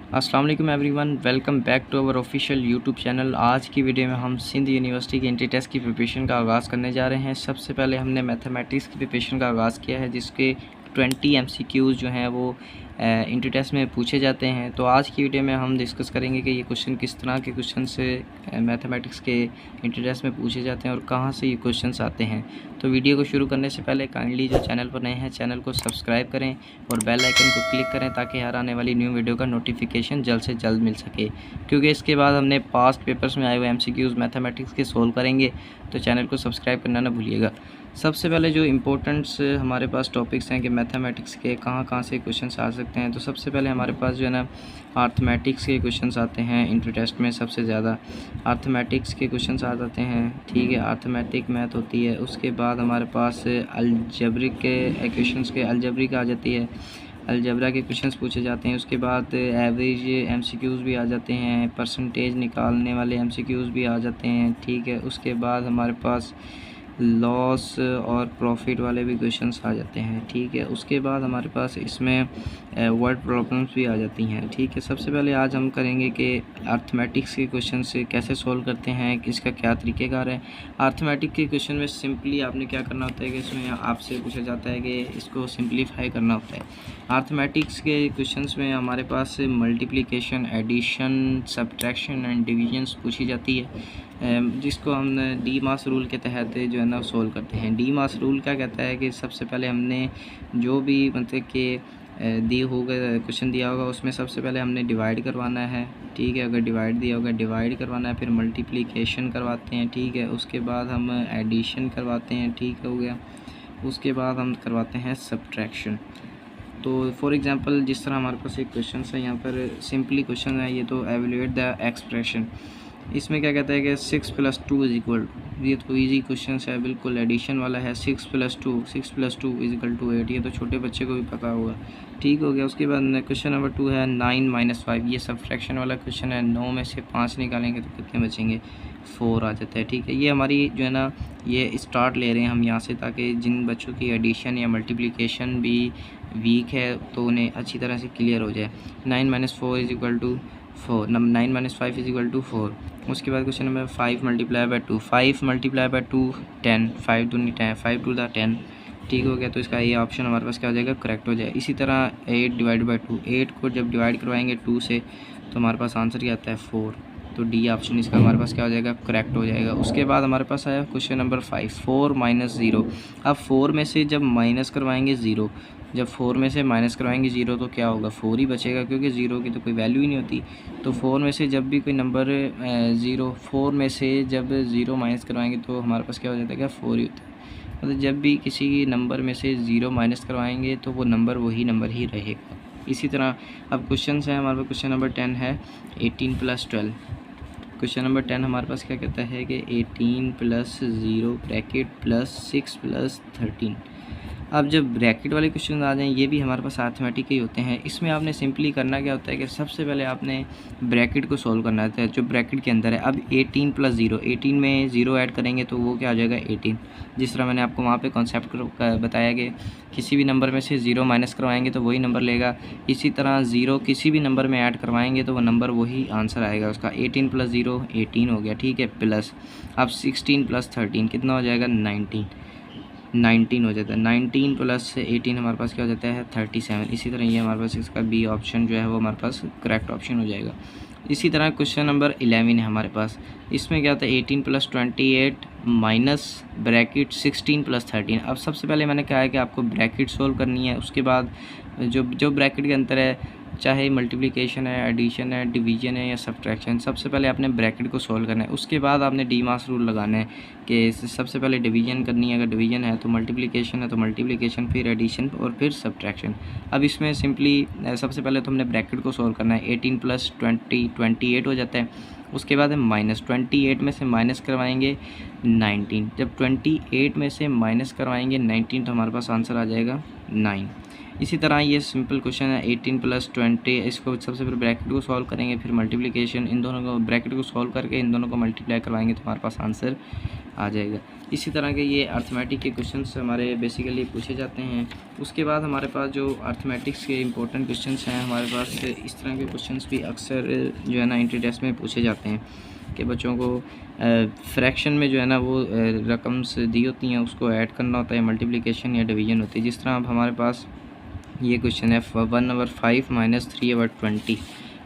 अस्सलाम वालेकुम everyone, welcome back to our official YouTube channel. आज की वीडियो में हम सिंध यूनिवर्सिटी के एंट्री टेस्ट की प्रिपरेशन का आगाज़ करने जा रहे हैं। सबसे पहले हमने मैथमेटिक्स की प्रिपरेशन का आगाज़ किया है, जिसके 20 MCQs जो हैं वो एंट्री टेस्ट में पूछे जाते हैं। तो आज की वीडियो में हम डिस्कस करेंगे कि ये क्वेश्चन किस तरह के क्वेश्चन से मैथमेटिक्स के एंट्री टेस्ट में पूछे जाते हैं और कहाँ से ये क्वेश्चंस आते हैं। तो वीडियो को शुरू करने से पहले काइंडली जो चैनल पर नए हैं चैनल को सब्सक्राइब करें और बेल आइकन को क्लिक करें ताकि हर आने वाली न्यू वीडियो का नोटिफिकेशन जल्द से जल्द मिल सके, क्योंकि इसके बाद हमने पास्ट पेपर्स में आए हुए MCQs मैथमेटिक्स के सोल्व करेंगे। तो चैनल को सब्सक्राइब करना ना भूलिएगा। सबसे पहले जो इम्पोर्टेंट्स हमारे पास टॉपिक्स हैं कि मैथमेटिक्स के कहाँ कहाँ से क्वेश्चंस आ सकते हैं, तो सबसे पहले हमारे पास जो है ना अर्थमेटिक्स के क्वेश्चंस आते हैं। एंट्री टेस्ट में सबसे ज़्यादा अर्थमेटिक्स के क्वेश्चंस आ जाते हैं, ठीक है। अर्थमेटिक मैथ होती है। उसके बाद हमारे पास अलजेब्रिक के इक्वेशंस के अलजेब्रिक आ जाती है, अलजेब्रा के क्वेश्चंस पूछे जाते हैं। उसके बाद एवरेज MCQs भी आ जाते हैं, परसेंटेज निकालने वाले MCQs भी आ जाते हैं, ठीक है। उसके बाद हमारे पास लॉस और प्रॉफिट वाले भी क्वेश्चंस आ जाते हैं, ठीक है। उसके बाद हमारे पास इसमें वर्ड प्रॉब्लम्स भी आ जाती हैं, ठीक है। सबसे पहले आज हम करेंगे कि अर्थमेटिक्स के क्वेश्चन से कैसे सोल्व करते हैं, इसका क्या तरीक़ेकार है। अर्थमेटिक के क्वेश्चन में सिंपली आपने क्या करना होता है कि इसमें आपसे पूछा जाता है कि इसको सिंप्लीफाई करना होता है। अर्थमेटिक्स के क्वेश्चंस में हमारे पास multiplication, addition, subtraction and divisions पूछी जाती है, जिसको हम डी मास रूल के तहत जो है ना सोल्व करते हैं। डी मास रूल क्या कहता है कि सबसे पहले हमने जो भी मतलब कि दी होगा क्वेश्चन दिया होगा उसमें सबसे पहले हमने डिवाइड करवाना है, ठीक है। अगर डिवाइड दिया होगा डिवाइड करवाना है, फिर मल्टीप्लिकेशन करवाते हैं, ठीक है। उसके बाद हम एडिशन करवाते हैं, ठीक हो गया। उसके बाद हम करवाते हैं सब्ट्रैक्शन। तो फॉर एग्ज़ाम्पल जिस तरह हमारे पास एक क्वेश्चन है, यहाँ पर सिंपली क्वेश्चन है ये, तो एवेल्यूएट द एक्सप्रेशन। इसमें क्या कहता है कि 6 + 2 = ये तो इजी क्वेश्चन है, बिल्कुल एडिशन वाला है। 6 + 2 = 8, ये तो छोटे बच्चे को भी पता होगा, ठीक हो गया। उसके बाद क्वेश्चन नंबर 2 है 9 - 5, ये सब्ट्रैक्शन वाला क्वेश्चन है। 9 में से 5 निकालेंगे तो कितने बचेंगे, 4 आ जाता है, ठीक है। ये हमारी जो है ना ये स्टार्ट ले रहे हैं हम यहाँ से, ताकि जिन बच्चों की एडिशन या मल्टीप्लिकेशन भी वीक है तो उन्हें अच्छी तरह से क्लियर हो जाए। 9 - 4 = 4, 9 - 5 = 4। उसके बाद क्वेश्चन नंबर 5 × 2, 5 × 2 10, 5 दूनी 10, 5 × 2 10, ठीक हो गया। तो इसका ये ऑप्शन हमारे पास क्या हो जाएगा, करेक्ट हो जाए। इसी तरह 8 / 2, 8 को जब डिवाइड करवाएंगे 2 से तो हमारे पास आंसर क्या आता है, 4। तो डी ऑप्शन इसका हमारे पास क्या हो जाएगा, करेक्ट हो जाएगा। उसके बाद हमारे पास आया क्वेश्चन नंबर 5, 4 - 0। अब 4 में से जब माइनस करवाएंगे 0, जब 4 में से माइनस करवाएंगे 0 तो क्या होगा, 4 ही बचेगा, क्योंकि 0 की तो कोई वैल्यू ही नहीं होती। तो 4 में से जब भी कोई नंबर 4 में से जब 0 माइनस करवाएंगे तो हमारे पास क्या हो जाता है, क्या 4 ही होता है। मतलब जब भी किसी नंबर में से 0 माइनस करवाएंगे तो वो नंबर वही नंबर ही रहेगा। इसी तरह अब क्वेश्चन है हमारे पास, क्वेश्चन नंबर 10 है 18 + 12। क्वेश्चन नंबर 10 हमारे पास क्या कहता है कि 18 + 0 + 6 + 13। अब जब ब्रैकेट वाले क्वेश्चन आ जाएँ, ये भी हमारे पास अर्थमेटिक ही होते हैं। इसमें आपने सिंपली करना क्या होता है कि सबसे पहले आपने ब्रैकेट को सोल्व करना होता है जो ब्रैकेट के अंदर है। अब 18 + 0, 18 में 0 ऐड करेंगे तो वो क्या आ जाएगा, 18। जिस तरह मैंने आपको वहाँ पे कॉन्सेप्ट बताया कि किसी भी नंबर में से 0 माइनस करवाएंगे तो वही नंबर लेगा। इसी तरह 0 किसी भी नंबर में ऐड करवाएंगे तो वो नंबर वही आंसर आएगा उसका। 18 + 0 18 हो गया, ठीक है, प्लस अब 16 + 13 कितना हो जाएगा, 19 हो जाता है। 19 + 18 हमारे पास क्या हो जाता है, 37। इसी तरह ये हमारे पास इसका बी ऑप्शन जो है वो हमारे पास करेक्ट ऑप्शन हो जाएगा। इसी तरह क्वेश्चन नंबर 11 है हमारे पास। इसमें क्या होता है 18 + 28 माइनस ब्रैकेट 16 + 13। अब सबसे पहले मैंने कहा है कि आपको ब्रैकेट सोल्व करनी है। उसके बाद जो ब्रैकेट के अंदर है, चाहे मल्टीप्लिकेशन है, एडिशन है, डिवीजन है या सब्ट्रैक्शन, सबसे पहले आपने ब्रैकेट को सोल्व करना है। उसके बाद आपने डी मास रूल लगाना है कि सबसे पहले डिवीजन करनी है, अगर डिवीजन है तो मल्टीप्लिकेशन है तो मल्टीप्लिकेशन, फिर एडिशन और फिर सब्ट्रैक्शन। अब इसमें सिंपली सबसे पहले तो हमने ब्रैकेट को सोल्व करना है। 18 + 20 28 हो जाता है। उसके बाद हम -28 में से माइनस करवाएंगे 19। जब 28 में से माइनस करवाएंगे 19 तो हमारे पास आंसर आ जाएगा 9। इसी तरह ये सिंपल क्वेश्चन है 18 + 20, इसको सबसे पहले ब्रैकेट को सॉल्व करेंगे, फिर मल्टीप्लिकेशन, इन दोनों को ब्रैकेट को सॉल्व करके इन दोनों को मल्टीप्लाई करवाएंगे तो हमारे पास आंसर आ जाएगा। इसी तरह के ये अर्थमेटिक के क्वेश्चंस हमारे बेसिकली पूछे जाते हैं। उसके बाद हमारे पास जो अर्थमेटिक्स के इंपॉर्टेंट क्वेश्चंस हैं, हमारे पास इस तरह के क्वेश्चंस भी अक्सर जो है ना एंट्री टेस्ट में पूछे जाते हैं कि बच्चों को फ्रैक्शन में जो है ना वो रकम्स दी होती हैं, उसको ऐड करना होता है, मल्टीप्लिकेशन या डिवीजन होती है। जिस तरह अब हमारे पास ये क्वेश्चन है 1/5 - 3/20।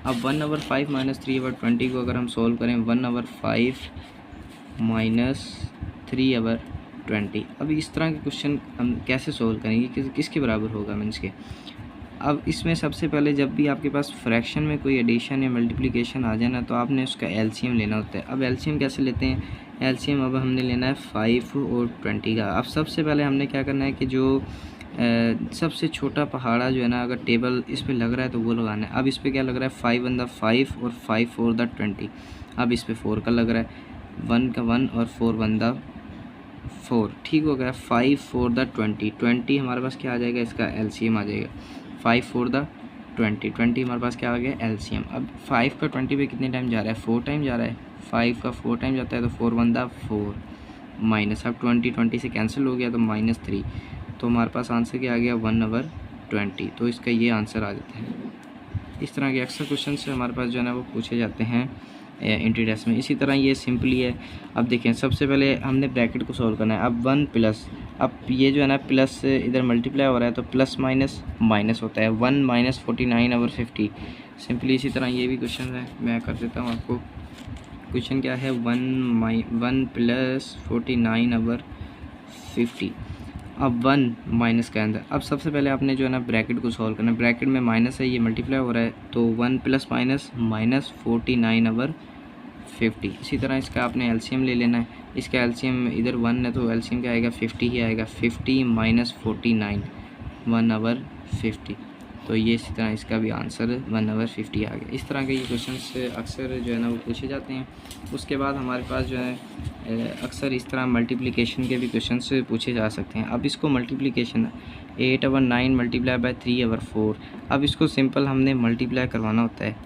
अब 1/5 - 3/20 को अगर हम सोल्व करें 1/5 - 3/20, अब इस तरह के क्वेश्चन हम कैसे सोल्व करेंगे, किसके बराबर होगा मीन्स के। अब इसमें सबसे पहले जब भी आपके पास फ्रैक्शन में कोई एडिशन या मल्टीप्लिकेशन आ जाए ना, तो आपने उसका एलसीएम लेना होता है। अब एलसीएम कैसे लेते हैं, एलसीएम अब हमने लेना है 5 और 20 का। अब सबसे पहले हमने क्या करना है कि जो सबसे छोटा पहाड़ा जो है ना, अगर टेबल इस पे लग रहा है तो वो लगाना है। अब इस पे क्या लग रहा है 5 × 5 और 5 × 20। अब इस पे 4 का लग रहा है, 1 का 1 और 4 × 4, ठीक हो गया। 5 × 20, 20 हमारे पास क्या आ जाएगा, इसका एलसीएम आ जाएगा। 5 × 20, 20 हमारे पास क्या आ गया, एलसीएम। अब 5 का 20 पे कितने टाइम जा रहा है, 4 टाइम जा रहा है। 5 का 4 टाइम जाता है तो 4 × 4 माइनस, अब 20 से कैंसिल हो गया तो -3, तो हमारे पास आंसर क्या आ गया 1/20। तो इसका ये आंसर आ जाता है। इस तरह के अक्सर क्वेश्चन से हमारे पास जो है ना वो पूछे जाते हैं एंट्री टेस्ट में। इसी तरह ये सिंपली है। अब देखें सबसे पहले हमने ब्रैकेट को सॉल्व करना है। अब 1 प्लस, अब ये जो है ना प्लस इधर मल्टीप्लाई हो रहा है तो प्लस माइनस माइनस होता है, 1 - 49/50। सिंपली इसी तरह ये भी क्वेश्चन है, मैं कर देता हूँ आपको। क्वेश्चन क्या है 1 + 49/50। अब 1 माइनस के अंदर, अब सबसे पहले आपने जो है ना ब्रैकेट को सॉल्व करना है। ब्रैकेट में माइनस है, ये मल्टीप्लाई हो रहा है तो 1 + -49/50। इसी तरह इसका आपने एलसीएम ले लेना है। इसका एलसीएम इधर 1 है तो एलसीएम क्या आएगा 50 ही आएगा। 50 - 49, 1/50। तो ये इसी तरह इसका भी आंसर 1/50 आ गया। इस तरह के ये क्वेश्चन अक्सर जो है ना वो पूछे जाते हैं। उसके बाद हमारे पास जो है अक्सर इस तरह मल्टीप्लिकेशन के भी क्वेश्चन पूछे जा सकते हैं। अब इसको मल्टीप्लिकेशन 8/9 × 3/4। अब इसको सिंपल हमने मल्टीप्लाई करवाना होता है।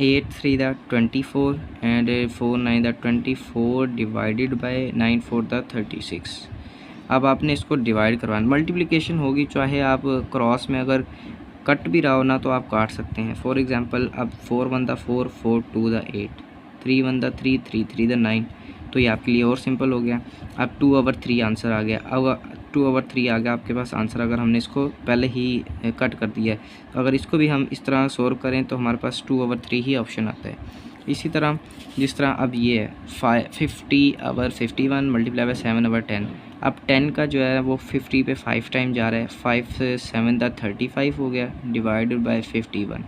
8 × 3 = 24 एंड 4 × 9 = 24 डिवाइडेड बाय 9 × 4 = 36। अब आपने इसको डिवाइड करवाना, मल्टीप्लिकेशन होगी, चाहे आप क्रॉस में अगर कट भी रहा हो ना तो आप काट सकते हैं। फॉर एग्जांपल अब 4 × 1 = 4, 4 × 2 = 8, 3 × 1 = 3, 3 × 3 = 9। तो ये आपके लिए और सिंपल हो गया। अब 2/3 आंसर आ गया। अब 2/3 आ गया आपके पास आंसर, अगर हमने इसको पहले ही कट कर दिया है। तो अगर इसको भी हम इस तरह सोल्व करें तो हमारे पास 2/3 ही ऑप्शन आता है। इसी तरह जिस तरह अब ये है 50/51 × 7/10। अब 10 का जो है वो 50 पे 5 टाइम जा रहा है, 5 से 7 = 35 हो गया डिवाइडेड बाय 51।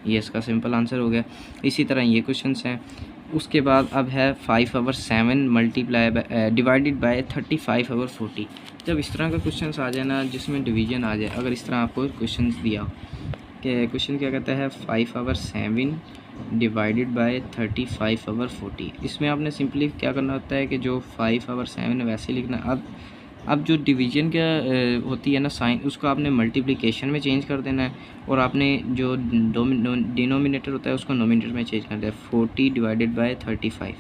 ये इसका सिंपल आंसर हो गया। इसी तरह ये क्वेश्चंस हैं। उसके बाद अब है 5/7 डिवाइडेड बाय 35/40। जब इस तरह का क्वेश्चन आ जाए ना जिसमें डिवीजन आ जाए, अगर इस तरह आपको क्वेश्चन दिया हो कि क्वेश्चन क्या कहता है 5/7 डिवाइडेड बाय 35/40, इसमें आपने सिंपली क्या करना होता है कि जो 5/7 वैसे लिखना। अब जो डिवीजन क्या होती है ना साइन, उसको आपने मल्टीप्लिकेशन में चेंज कर देना है और आपने जो डिनोमिनेटर होता है उसको नोमिनेटर में चेंज कर देना है। 40 डिवाइडेड बाय 35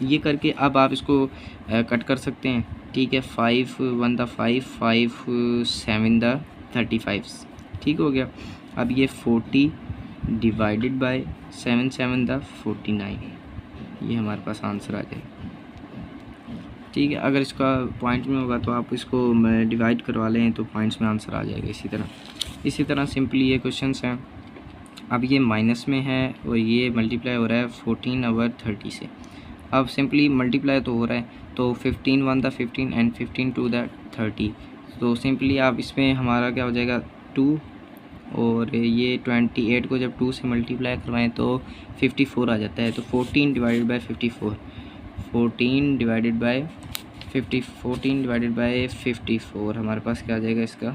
ये करके अब आप इसको कट कर सकते हैं, ठीक है। 5 × 1 = 5, 5 × 7 = 35, ठीक हो गया। अब ये 40 डिवाइडेड बाय 7 × 7 = 49, ये हमारे पास आंसर आ जाएगा, ठीक है। अगर इसका पॉइंट में होगा तो आप इसको डिवाइड करवा लें तो पॉइंट्स में आंसर आ जाएगा। इसी तरह सिंपली ये क्वेश्चंस हैं। अब ये माइनस में है और ये मल्टीप्लाई हो रहा है 14/30 से। अब सिंपली मल्टीप्लाई तो हो रहा है तो 15 × 1 = 15 एंड 15 × 2 = 30। तो सिंपली आप इसमें हमारा क्या हो जाएगा 2, और ये 28 को जब 2 से मल्टीप्लाई करवाएं तो 54 आ जाता है। तो 14 डिवाइडेड बाय 54, 14 डिवाइडेड बाय 54 हमारे पास क्या आ जाएगा, इसका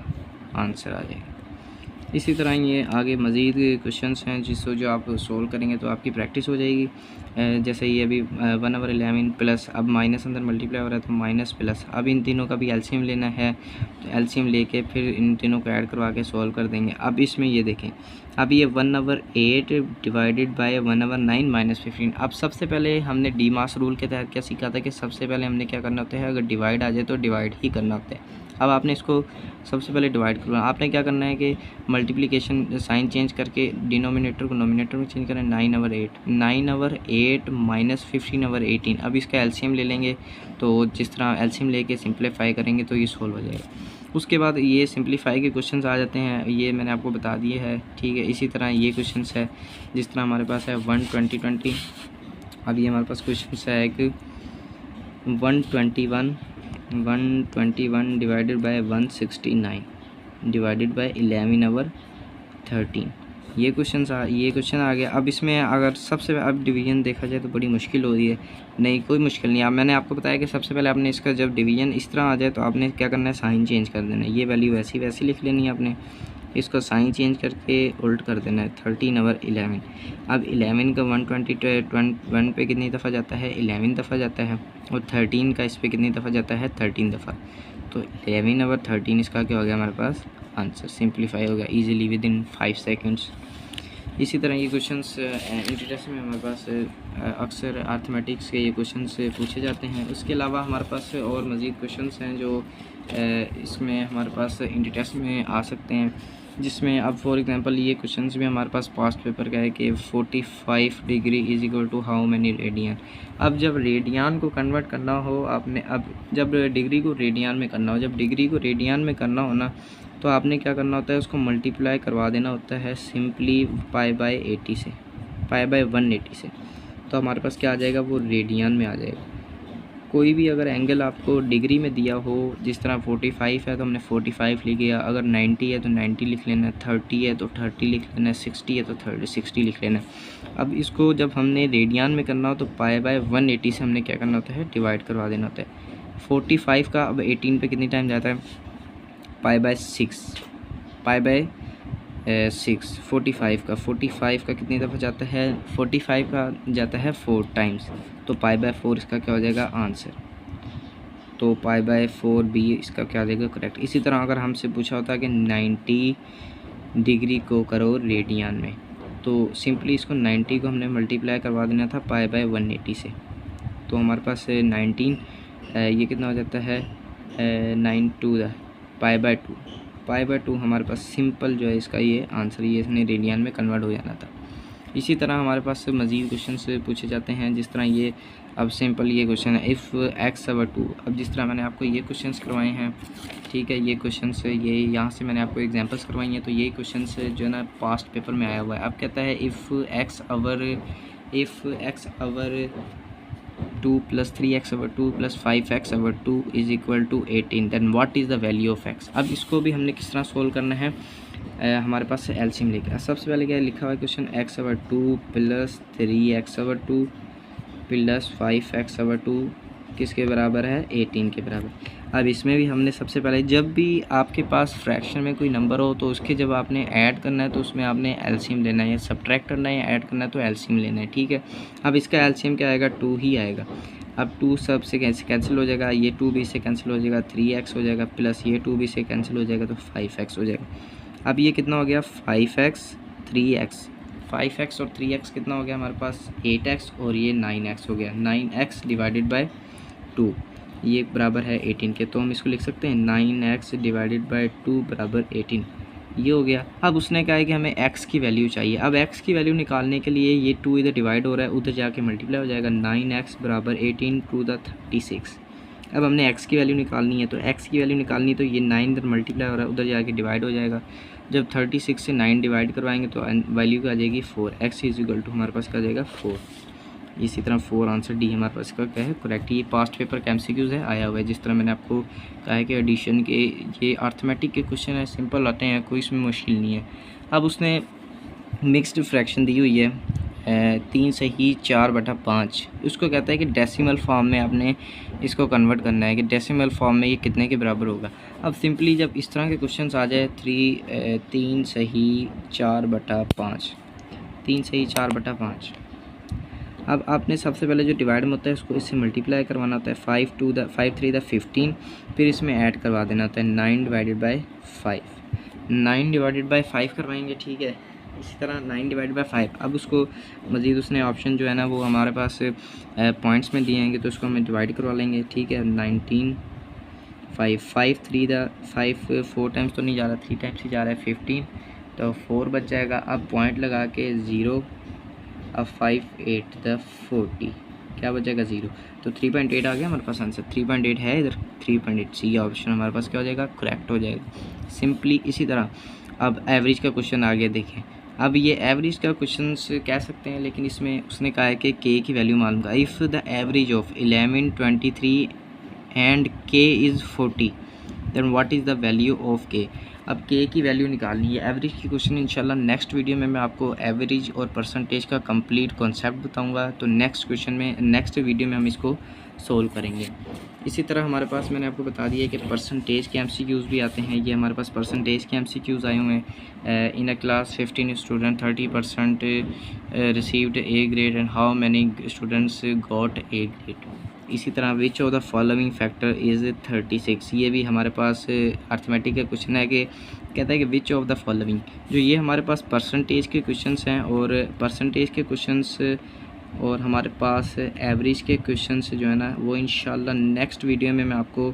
आंसर आ जाएगा। इसी तरह ये आगे मज़ीद क्वेश्चंस हैं जिसको जो आप सोल्व करेंगे तो आपकी प्रैक्टिस हो जाएगी। जैसे ये अभी 1/11 प्लस, अब माइनस अंदर मल्टीप्लाई हो रहा है तो माइनस प्लस, अब इन तीनों का भी एलसीएम लेना है, तो एलसीएम लेके फिर इन तीनों को ऐड करवा के सोल्व कर देंगे। अब इसमें ये देखें, अब ये 1/8 डिवाइडेड बाय 1/9 माइनस 15। अब सबसे पहले हमने डी मास रूल के तहत क्या सीखा था कि सबसे पहले हमने क्या करना होता है, अगर डिवाइड आ जाए तो डिवाइड ही करना होता है। अब आपने इसको सबसे पहले डिवाइड करना, आपने क्या करना है कि मल्टीप्लिकेशन साइन चेंज करके डिनोमिनेटर को नोमिनेटर में चेंज करें। 9/8 माइनस 15/18। अब इसका एलसीएम ले लेंगे, तो जिस तरह एलसीएम लेके सिंप्लीफाई करेंगे तो ये सोल्व हो जाएगा। उसके बाद ये सिंप्लीफाई के क्वेश्चंस आ जाते हैं, ये मैंने आपको बता दिए है, ठीक है। इसी तरह ये क्वेश्चंस है, जिस तरह हमारे पास है 120। अब ये हमारे पास क्वेश्चन है कि 121 डिवाइडेड बाय 169 डिवाइडेड बाय 11/13। ये क्वेश्चन आ गया। अब इसमें अगर सबसे अब डिवीजन देखा जाए तो बड़ी मुश्किल हो रही है। नहीं, कोई मुश्किल नहीं। अब मैंने आपको बताया कि सबसे पहले आपने इसका जब डिवीजन इस तरह आ जाए तो आपने क्या करना है, साइन चेंज कर देना है। ये वैल्यू वैसी लिख लेनी है आपने, इसको साइन चेंज करके उल्ट कर देना है। 13/11। अब 11 का 1 पे कितनी दफ़ा जाता है, 11 दफ़ा जाता है, और 13 का इस पर कितनी दफ़ा जाता है, 13 दफ़ा। तो 11/13 इसका क्या हो गया हमारे पास आंसर, सिंप्लीफाई हो गया ईजिली विद इन 5 सेकेंड्स। इसी तरह ये क्वेश्चंस इंट्रोडक्स में हमारे पास अक्सर अर्थमेटिक्स के ये क्वेश्चंस पूछे जाते हैं। उसके अलावा हमारे पास और मज़ीद क्वेश्चंस हैं जो इसमें हमारे पास इंट्रोडक्स में आ सकते हैं, जिसमें अब फॉर एग्जांपल ये क्वेश्चंस भी हमारे पास पास्ट पेपर का है कि 45 degree is equal to how many radian. अब जब रेडियन को कन्वर्ट करना हो आपने, अब जब डिग्री को रेडियन में करना हो, जब डिग्री को रेडियन में करना हो ना, तो आपने क्या करना होता है, उसको मल्टीप्लाई करवा देना होता है सिंपली पाई/80 से, पाई/180 से। तो हमारे पास क्या आ जाएगा, वो रेडियन में आ जाएगा। कोई भी अगर एंगल आपको डिग्री में दिया हो, जिस तरह 45 है तो हमने 45 लिख लिया, अगर 90 है तो 90 लिख लेना है, 30 है तो 30 लिख लेना है, 60 है तो 60 लिख लेना है। अब इसको जब हमने रेडियन में करना हो तो पाई/180 से हमने क्या करना होता है, डिवाइड करवा देना होता है। 45 का अब 18 पे कितनी टाइम जाता है, पाई/6, पाई/6। 45 का कितनी दफ़ा जाता है, 45 का जाता है 4 टाइम्स, तो पाई/4 इसका क्या हो जाएगा आंसर। तो पाई/4 भी इसका क्या आ जाएगा करेक्ट। इसी तरह अगर हमसे पूछा होता है कि 90 डिग्री को करो रेडियन में, तो सिंपली इसको 90 को हमने मल्टीप्लाई करवा देना था पाई/180 से। तो हमारे पास 19 ये कितना हो जाता है, 9 पाई/2 हमारे पास सिंपल जो है इसका ये आंसर, ये इसने रेडियन में कन्वर्ट हो जाना था। इसी तरह हमारे पास मज़ीद क्वेश्चन पूछे जाते हैं, जिस तरह ये अब सिंपल ये क्वेश्चन है इफ़ x/2। अब जिस तरह मैंने आपको ये क्वेश्चंस करवाए हैं, ठीक है, ये क्वेश्चंस ये यहाँ से मैंने आपको एग्जांपल्स करवाई हैं, तो ये क्वेश्चंस जो है ना पास्ट पेपर में आया हुआ है। अब कहता है if x/2 + 3x/2 + 5x/2 is equal to 18, then what is the value of x। अब इसको भी हमने किस तरह सोल्व करना है, हमारे पास एलसीएम लेकर। सबसे पहले क्या लिखा हुआ है क्वेश्चन, x/2 + 3x/2 + 5x/2 किसके बराबर है, 18 के बराबर। अब इसमें भी हमने सबसे पहले, जब भी आपके पास फ्रैक्शन में कोई नंबर हो तो उसके जब आपने ऐड करना है तो उसमें आपने एलसीएम लेना है, या सब्ट्रैक्ट करना है या ऐड करना है तो एलसीएम लेना है, ठीक है। अब इसका एलसीएम क्या आएगा, 2 ही आएगा। अब 2 सब से कैंसिल हो जाएगा, ये 2 भी से कैंसिल हो जाएगा, 3x हो जाएगा, प्लस ये 2 भी से कैंसिल हो जाएगा तो 5x हो जाएगा। अब ये कितना हो गया, 5x 3x, 5x और 3x कितना हो गया हमारे पास, 8x, और ये 9x हो गया। 9x डिवाइडेड बाय 2 ये बराबर है 18 के, तो हम इसको लिख सकते हैं 9x डिवाइडेड बाय 2 बराबर 18, ये हो गया। अब उसने कहा है कि हमें x की वैल्यू चाहिए। अब x की वैल्यू निकालने के लिए ये 2 इधर डिवाइड हो रहा है, उधर जाके मल्टीप्लाई हो जाएगा, 9x बराबर 18 टू द 36। अब हमने x की वैल्यू निकालनी है, तो x की वैल्यू निकालनी, तो ये 9 इधर मल्टीप्लाई हो रहा है, उधर जाके डिवाइड हो जाएगा। जब 36 से 9 डिवाइड करवाएंगे तो वैल्यू क्या आ जाएगी, 4। x इज इक्वल टू हमारे पास क्या आ जाएगा, 4। इसी तरह 4 आंसर डी हमारे पास का क्या है करेक्ट। ये पास्ट पेपर का MCQs है आया हुआ है। जिस तरह मैंने आपको कहा है कि एडिशन के ये अर्थमेटिक के क्वेश्चन है, सिंपल आते हैं, कोई इसमें मुश्किल नहीं है। अब उसने मिक्स्ड फ्रैक्शन दी हुई है, 3 सही 4/5, उसको कहता है कि डेसिमल फॉर्म में आपने इसको कन्वर्ट करना है कि डेसिमल फॉर्म में ये कितने के बराबर होगा। अब सिंपली जब इस तरह के क्वेश्चंस आ जाए 3 सही 4/5, 3 सही 4/5, अब आपने सबसे पहले जो डिवाइड में होता है उसको इससे मल्टीप्लाई करवाना होता है, 5 3 15, फिर इसमें ऐड करवा देना होता है 9/5 करवाएंगे, ठीक है। इसी तरह 9/5। अब उसको मज़ीद उसने ऑप्शन जो है ना वो हमारे पास पॉइंट्स में दिए हैं तो उसको हमें डिवाइड करवा लेंगे, ठीक है। 19 5 3 4 टाइम्स तो नहीं जा रहा, 3 टाइम्स ही जा रहा है, 15, तो 4 बच जाएगा। अब पॉइंट लगा के 0, अब 5 8 40, क्या बचेगा 0, तो 3.8 आ गया हमारे पास आंसर। 3.8 है इधर, 3.8 सी ऑप्शन हमारे पास क्या हो जाएगा, करेक्ट हो जाएगा सिंपली। इसी तरह अब एवरेज का क्वेश्चन आ गया, देखें। अब ये एवरेज का क्वेश्चन कह सकते हैं, लेकिन इसमें उसने कहा है कि के की वैल्यू मालूम का। If the average of 11 23 and k is 40 then what is the value of k. अब के की वैल्यू निकालनी है। एवरेज की क्वेश्चन इंशाल्लाह नेक्स्ट वीडियो में मैं आपको एवरेज और परसेंटेज का कंप्लीट कॉन्सेप्ट बताऊंगा, तो नेक्स्ट वीडियो में हम इसको सोल्व करेंगे। इसी तरह हमारे पास मैंने आपको बता दिया कि परसेंटेज के एमसीक्यूज़ भी आते हैं। ये हमारे पास परसेंटेज के एमसीक्यूज़ आए हुए हैं। In a class 15 student 30% received A grade and how many students got A grade. इसी तरह which of the following factor is 36। ये भी हमारे पास अर्थमेटिक का क्वेश्चन है कि कहता है कि विच ऑफ द फॉलोइंग। जो ये हमारे पास परसेंटेज के क्वेश्चंस हैं और परसेंटेज के क्वेश्चंस और हमारे पास एवरेज के क्वेश्चंस जो है ना वो इंशाल्लाह नेक्स्ट वीडियो में मैं आपको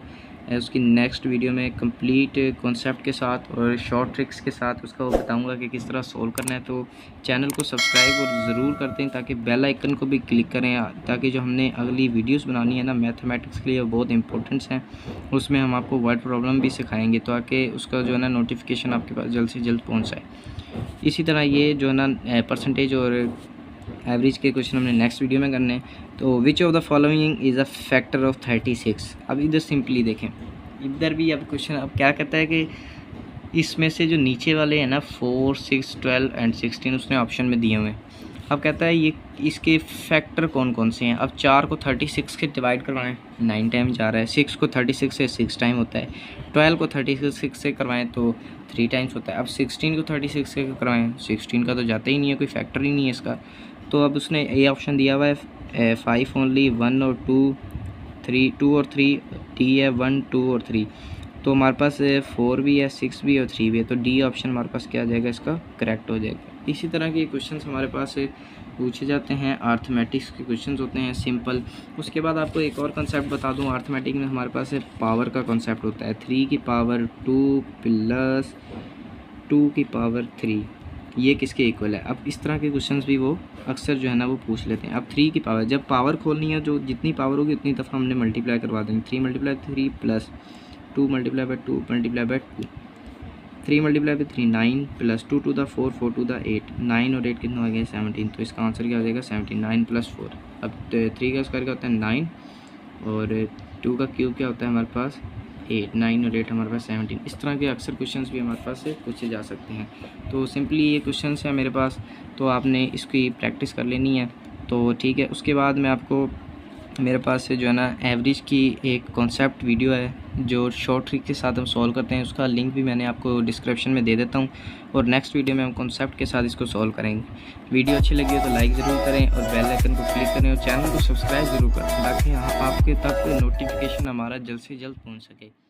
उसकी नेक्स्ट वीडियो में कंप्लीट कॉन्सेप्ट के साथ और शॉर्ट ट्रिक्स के साथ उसका वो बताऊंगा कि किस तरह सोल्व करना है। तो चैनल को सब्सक्राइब और ज़रूर करते हैं ताकि बेल आइकन को भी क्लिक करें, ताकि जो हमने अगली वीडियोस बनानी है ना मैथमेटिक्स के लिए बहुत इंपॉर्टेंट्स हैं, उसमें हम आपको वर्ड प्रॉब्लम भी सिखाएंगे ताकि उसका जो है ना नोटिफिकेशन आपके पास जल्द से जल्द पहुँच जाए। इसी तरह ये जो है ना परसेंटेज और एवरेज के क्वेश्चन हमने नेक्स्ट वीडियो में करने हैं। तो विच of the following is a factor of 36। अब इधर सिंपली देखें, इधर भी अब क्वेश्चन अब क्या कहता है कि इसमें से जो नीचे वाले हैं ना 4 6 12 एंड 16 उसने ऑप्शन में दिए हुए हैं। अब कहता है ये इसके फैक्टर कौन कौन से हैं। अब 4 को 36 से डिवाइड करवाएं, 9 टाइम जा रहा है। 6 को 36 से 6 टाइम होता है। 12 को 36 से करवाएं तो 3 टाइम्स होता है। अब 16 को 36 से करवाएं, 16 का तो जाता ही नहीं है, कोई फैक्टर ही नहीं है इसका। तो अब उसने ये ऑप्शन दिया हुआ है 5 ओनली, 1 और 2 3, 2 और 3, डी है 1 2 और 3। तो हमारे पास 4 भी है, 6 भी है और 3 भी है, तो डी ऑप्शन हमारे पास क्या आ जाएगा, इसका करेक्ट हो जाएगा। इसी तरह के क्वेश्चंस हमारे पास पूछे जाते हैं। अर्थमेटिक्स के क्वेश्चंस होते हैं सिंपल। उसके बाद आपको एक और कंसेप्ट बता दूं, अर्थमेटिक में हमारे पास पावर का कंसेप्ट होता है। 3 की पावर 2 प्लस 2 की पावर 3 ये किसके इक्वल है। अब इस तरह के क्वेश्चंस भी वो अक्सर जो है ना वो पूछ लेते हैं। अब 3 की पावर, जब पावर खोलनी है जो जितनी पावर होगी उतनी दफ़ा हमने मल्टीप्लाई करवा देंगे। 3 × 3 plus 2 × 2 × 2 3 × 3 9 plus 2 to the 4 4 to the 8 9 और 8 कितना हो गया 17। तो इसका आंसर क्या हो जाएगा 17। 9 + 4। अब 3 का स्क्वायर क्या होता है 9 और 2 का क्यूब क्या होता है हमारे पास 8। 9 और 8 हमारे पास 17। इस तरह के अक्सर क्वेश्चंस भी हमारे पास से पूछे जा सकते हैं। तो सिंपली ये क्वेश्चंस है मेरे पास, तो आपने इसकी प्रैक्टिस कर लेनी है। तो ठीक है, उसके बाद मैं आपको मेरे पास से जो है ना एवरेज की एक कॉन्सेप्ट वीडियो है जो शॉर्ट ट्रिक के साथ हम सॉल्व करते हैं, उसका लिंक भी मैंने आपको डिस्क्रिप्शन में दे देता हूँ। और नेक्स्ट वीडियो में हम कॉन्सेप्ट के साथ इसको सॉल्व करेंगे। वीडियो अच्छी लगी हो तो लाइक ज़रूर करें और बेल आइकन को क्लिक करें और चैनल को सब्सक्राइब ज़रूर करें ताकि आपके तक नोटिफिकेशन हमारा जल्द से जल्द पहुँच सके।